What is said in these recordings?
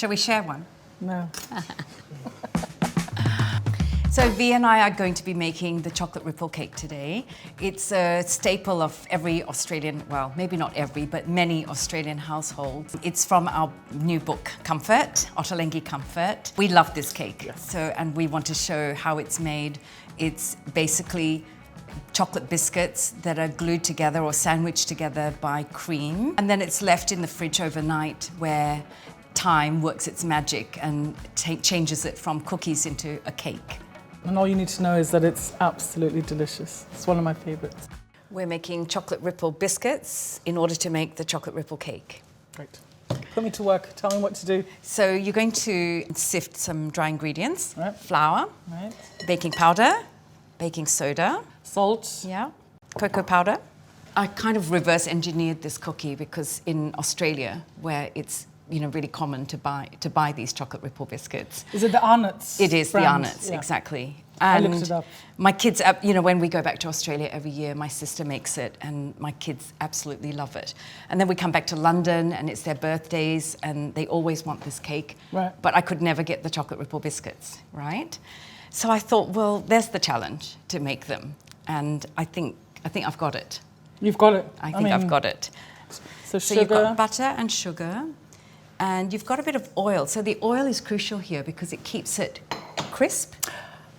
Shall we share one? No. So V and I are going to be making the chocolate ripple cake today. It's a staple of every Australian, well, maybe not every, but many Australian households. It's from our new book, Comfort, Ottolenghi Comfort. We love this cake, and we want to show how it's made. It's basically chocolate biscuits that are glued together or sandwiched together by cream. And then it's left in the fridge overnight where time works its magic and changes it from cookies into a cake. And all you need to know is that it's absolutely delicious. It's one of my favorites. We're making chocolate ripple biscuits in order to make the chocolate ripple cake. Great. Put me to work. Tell me what to do. So you're going to sift some dry ingredients, Right. flour, Right. baking powder, baking soda, Salt. yeah, cocoa powder. I kind of reverse engineered this cookie because in Australia, where it's really common to buy these chocolate ripple biscuits. Is it the Arnott's? It is brand? the Arnott's, Yeah. exactly. I And looked it up. my kids, when we go back to Australia every year, my sister makes it and my kids absolutely love it. And then we come back to London and it's their birthdays and they always want this cake. Right. But I could never get the chocolate ripple biscuits, right? So I thought, well, there's the challenge to make them. And I think I've got it. You've got it. I think I've got it. So So sugar. you've got butter and sugar, and you've got a bit of oil. So the oil is crucial here because it keeps it crisp.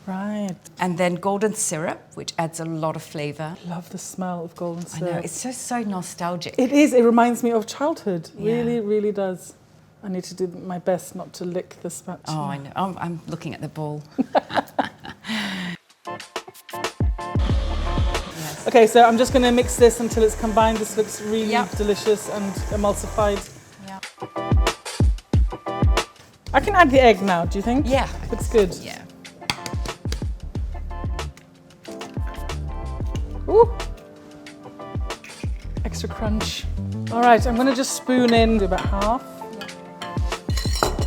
Right. And then golden syrup, which adds a lot of flavour. Love the smell of golden I syrup. know, it's just so nostalgic. It is. It reminds me of childhood. Yeah. Really, really does. I need to do my best not to lick the spatula. Oh, I know. I'm looking at the bowl. Yes. Okay, so I'm just going to mix this until it's combined. This looks really Yep. delicious and emulsified. Yeah. I can add the egg now, do you think? Yeah. Looks good. Yeah. Ooh. Extra crunch. All right, I'm going to just spoon in about half.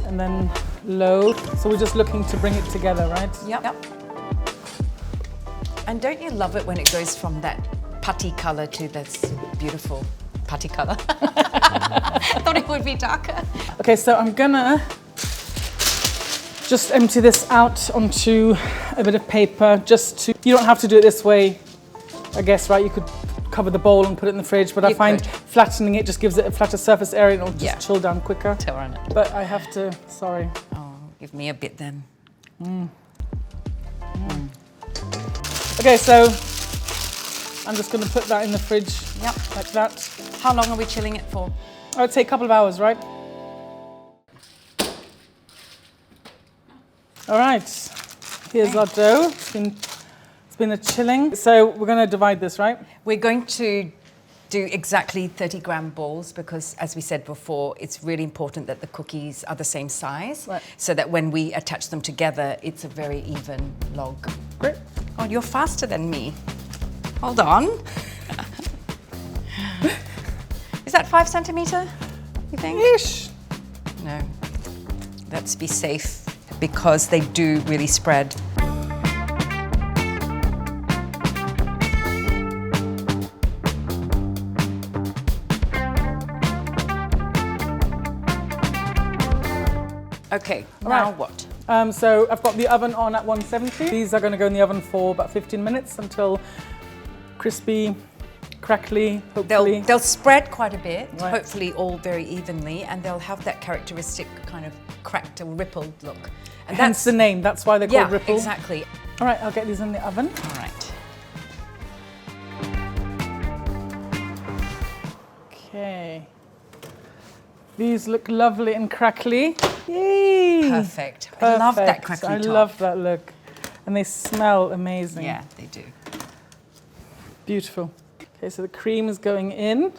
And then low. So we're just looking to bring it together, right? Yep. And don't you love it when it goes from that putty colour to this beautiful putty colour? Thought it would be darker. Okay, so I'm gonna just empty this out onto a bit of paper you don't have to do it this way, I guess, right? You could cover the bowl and put it in the fridge, but I You find could. flattening it just gives it a flatter surface area and it'll just Yeah. chill down quicker. Turn it. But I have to, sorry. Oh, give me a bit then. Okay, so I'm just gonna put that in the fridge Yep. like that. How long are we chilling it for? I would say a couple of hours, right? All right, here's our dough. It's been a chilling. So we're gonna divide this, right? We're going to do exactly 30-gram balls because, as we said before, it's really important that the cookies are the same size, Right. so that when we attach them together, it's a very even log. Great. Oh, you're faster than me. Hold on. Is that 5 centimetre, you think? Ish. No. Let's be safe because they do really spread. Okay, now Right. what? So I've got the oven on at 170. These are going to go in the oven for about 15 minutes until crispy, crackly, hopefully. They'll spread quite a bit, Right. hopefully all very evenly, and they'll have that characteristic kind of cracked or rippled look. And Hence the name, that's why they're called yeah, ripple. exactly. All right, I'll get these in the oven. All right. Okay. These look lovely and crackly. Yay! Perfect. I love that Perfect. crackly I top. love that look. And they smell amazing. Yeah, they do. Beautiful. Okay, so the cream is going in,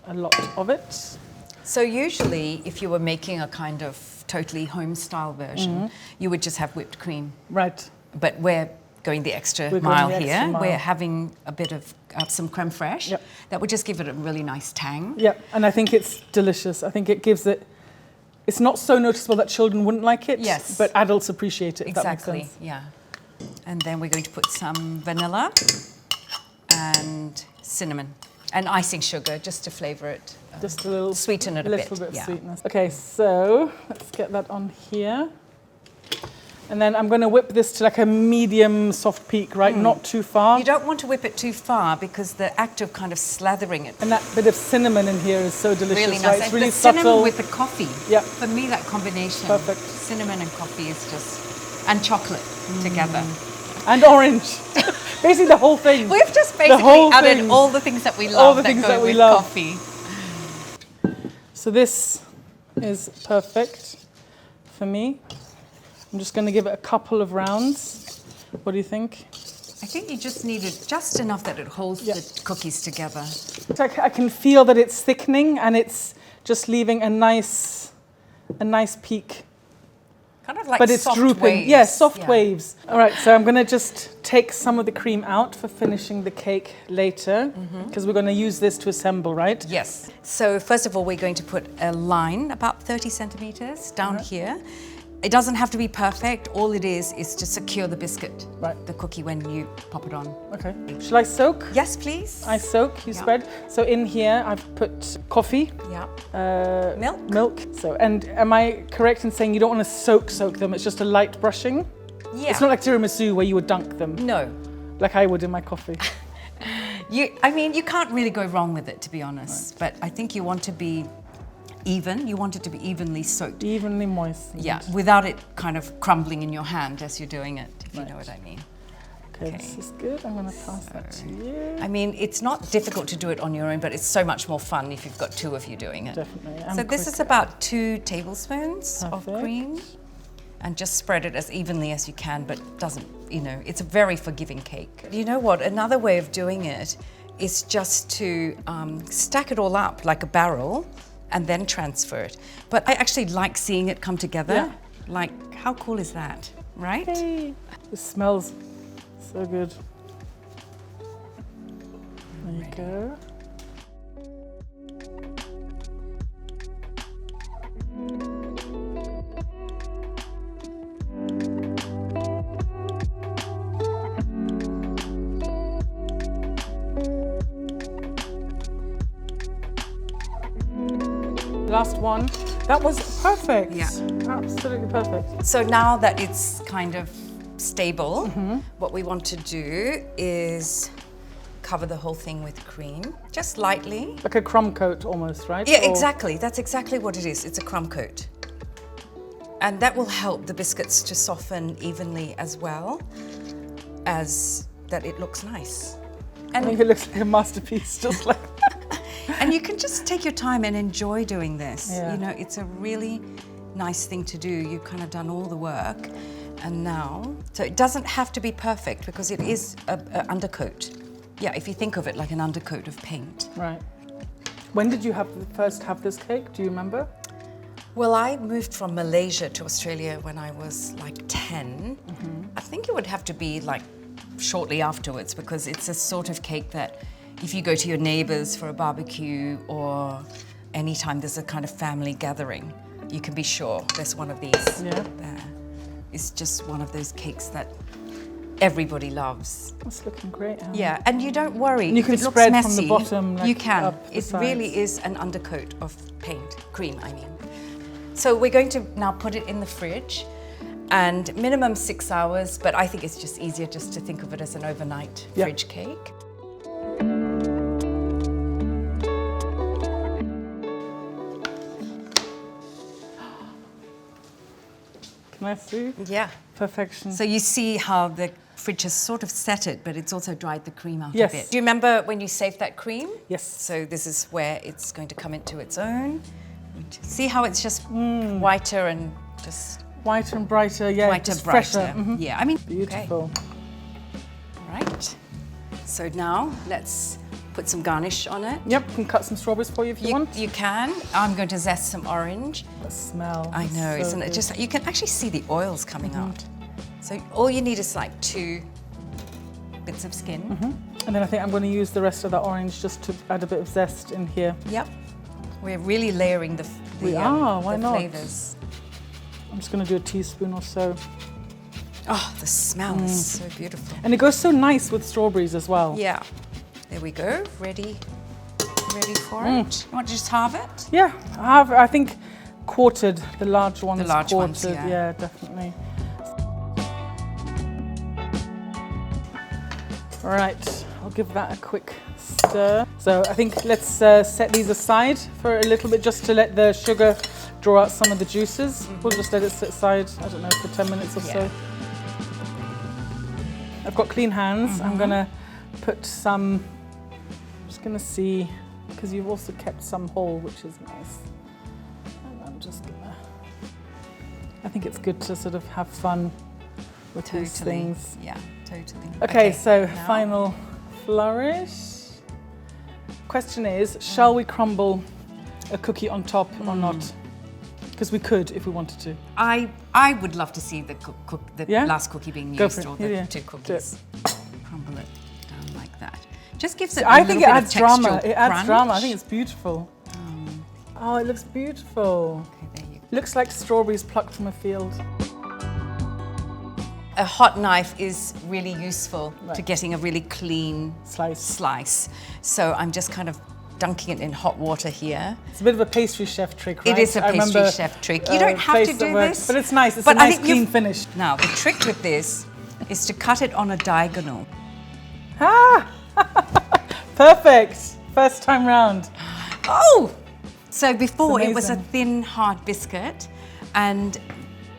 a lot of it. So usually, if you were making a kind of totally home-style version, you would just have whipped cream. Right. But we're going the extra We're going mile the extra here. mile. We're having a bit of some creme fraiche. Yep. That would just give it a really nice tang. Yeah, and I think it's delicious. I think it gives it, it's not so noticeable that children wouldn't like it, Yes. but adults appreciate it, if Exactly, that makes sense. yeah. And then we're going to put some vanilla and cinnamon And icing sugar, just to flavour it. Just a little Sweeten it a little bit, bit of yeah. sweetness. Okay, so let's get that on here. And then I'm going to whip this to like a medium soft peak, right? Not too far. You don't want to whip it too far because the act of kind of slathering it And that bit of cinnamon in here is so delicious, really right? nice. It's And really the cinnamon subtle. with the coffee. Yeah. For me, that combination. Perfect. Cinnamon and coffee is just, and chocolate together. And orange. Basically the whole thing. We've just basically whole added thing. all the things that we love All the that things go that we with love. coffee. So this is perfect for me. I'm just going to give it a couple of rounds. What do you think? I think you just need it just enough that it holds Yeah. the cookies together. It's like I can feel that it's thickening and it's just leaving a nice peak. Kind of like But it's soft drooping. waves. Yeah, soft Yeah. waves. All right, so I'm going to just take some of the cream out for finishing the cake later because we're going to use this to assemble, right? Yes. So first of all, we're going to put a line about 30 centimeters down here. It doesn't have to be perfect. All it is to secure the biscuit, Right. the cookie when you pop it on. Okay. Shall I soak? Yes, please. I soak, you Yeah. spread. So in here I've put coffee, Yeah. milk. Milk. So, and am I correct in saying you don't want to soak them? It's just a light brushing. Yeah. It's not like tiramisu where you would dunk them, No. like I would in my coffee. I mean, you can't really go wrong with it, to be honest. But I think you want to be even. You want it to be evenly soaked. Evenly moist. Yeah, without it kind of crumbling in your hand as you're doing it, if you know what I mean. Okay, this is good. I'm going to pass that to you. I mean, it's not difficult to do it on your own, but it's so much more fun if you've got two of you doing it. Definitely. So this is about 2 tablespoons of Perfect. cream. And just spread it as evenly as you can, but doesn't, it's a very forgiving cake. You know what? Another way of doing it is just to stack it all up like a barrel and then transfer it. But I actually like seeing it come together. Yeah. Like, how cool is that, right? Hey, it smells so good. There you go. Last one. That was perfect. Yeah. Absolutely perfect. So now that it's kind of stable, what we want to do is cover the whole thing with cream, just lightly. Like a crumb coat almost, right? Yeah, Or- exactly. That's exactly what it is. It's a crumb coat. And that will help the biscuits to soften evenly as well as that it looks nice. I think it looks like a masterpiece, just like And you can just take your time and enjoy doing this. Yeah. It's a really nice thing to do. You've kind of done all the work. And now, so it doesn't have to be perfect because it is a undercoat. Yeah, if you think of it like an undercoat of paint. Right. When did you first have this cake? Do you remember? Well, I moved from Malaysia to Australia when I was like 10. I think it would have to be like shortly afterwards because it's a sort of cake that if you go to your neighbors for a barbecue or anytime there's a kind of family gathering, you can be sure there's one of these there. It's just one of those cakes that everybody loves. It's looking great. Huh? Yeah, and you don't worry. And you if can it looks spread messy, from the bottom, like, you can. up the It really sides. is an undercoat of paint, cream, I mean. So we're going to now put it in the fridge, and minimum 6 hours. But I think it's just easier just to think of it as an overnight Yeah. fridge cake. Can I see? Yeah. Perfection. So you see how the fridge has sort of set it, but it's also dried the cream out Yes. a bit. Do you remember when you saved that cream? Yes. So this is where it's going to come into its own. See how it's just whiter and just Whiter and brighter, yeah. whiter, just brighter. fresher. Mhm. Yeah, I mean, Beautiful. Okay. Right. So now let's put some garnish on it. Yep, can cut some strawberries for you if you want. You can. I'm going to zest some orange. The smell. I is know, so isn't it? good. Just you can actually see the oils coming out. So all you need is like 2 bits of skin. And then I think I'm going to use the rest of that orange just to add a bit of zest in here. Yep. We're really layering the We are, why the not? flavors. I'm just going to do a teaspoon or so. Oh, the smell is so beautiful. And it goes so nice with strawberries as well. Yeah. There we go. Ready ready for it. You want to just halve it? Yeah, I think quartered, the large ones. The large quartered. ones, yeah. Yeah, definitely. Right, I'll give that a quick stir. So I think let's set these aside for a little bit just to let the sugar draw out some of the juices. We'll just let it sit aside, I don't know, for 10 minutes or so. I've got clean hands. I'm gonna put some, I'm just gonna see, because you've also kept some whole, which is nice. And I'm just gonna, I think it's good to sort of have fun with these things. Yeah, totally. Okay, so now. final flourish. Question is, shall we crumble a cookie on top or not? Because we could if we wanted to. I would love to see the last cookie being Go used, for or it. the two cookies. Crumble it down like that. Just gives it. I think it adds drama. Textural It adds crunch. drama. I think it's beautiful. Oh, it looks beautiful. Okay, there you go. Looks like strawberries plucked from a field. A hot knife is really useful to getting a really clean slice. So I'm just kind of dunking it in hot water here. It's a bit of a pastry chef trick, right? It is a pastry chef trick. You don't have to do this. But it's nice. It's a nice clean finish. Now, the trick with this is to cut it on a diagonal. Ah! Perfect. First time round. Oh! So before it was a amazing. thin, hard biscuit, and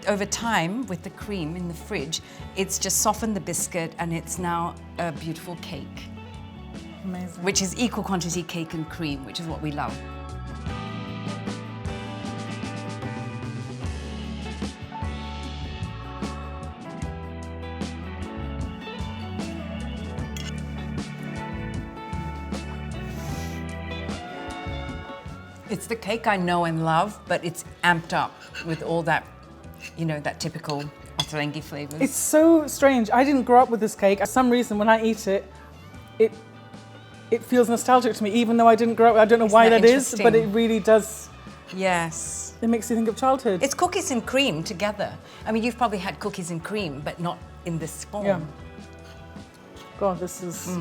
over time with the cream in the fridge, it's just softened the biscuit and it's now a beautiful cake. Amazing. Which is equal quantity cake and cream, which is what we love. It's the cake I know and love, but it's amped up with all that, you know, that typical Ottolenghi flavors. It's so strange. I didn't grow up with this cake. For some reason, when I eat it, it feels nostalgic to me, even though I didn't grow up. I don't know why that is, but it really does. Yes. It makes you think of childhood. It's cookies and cream together. I mean, you've probably had cookies and cream, but not in this form. Yeah. God, this is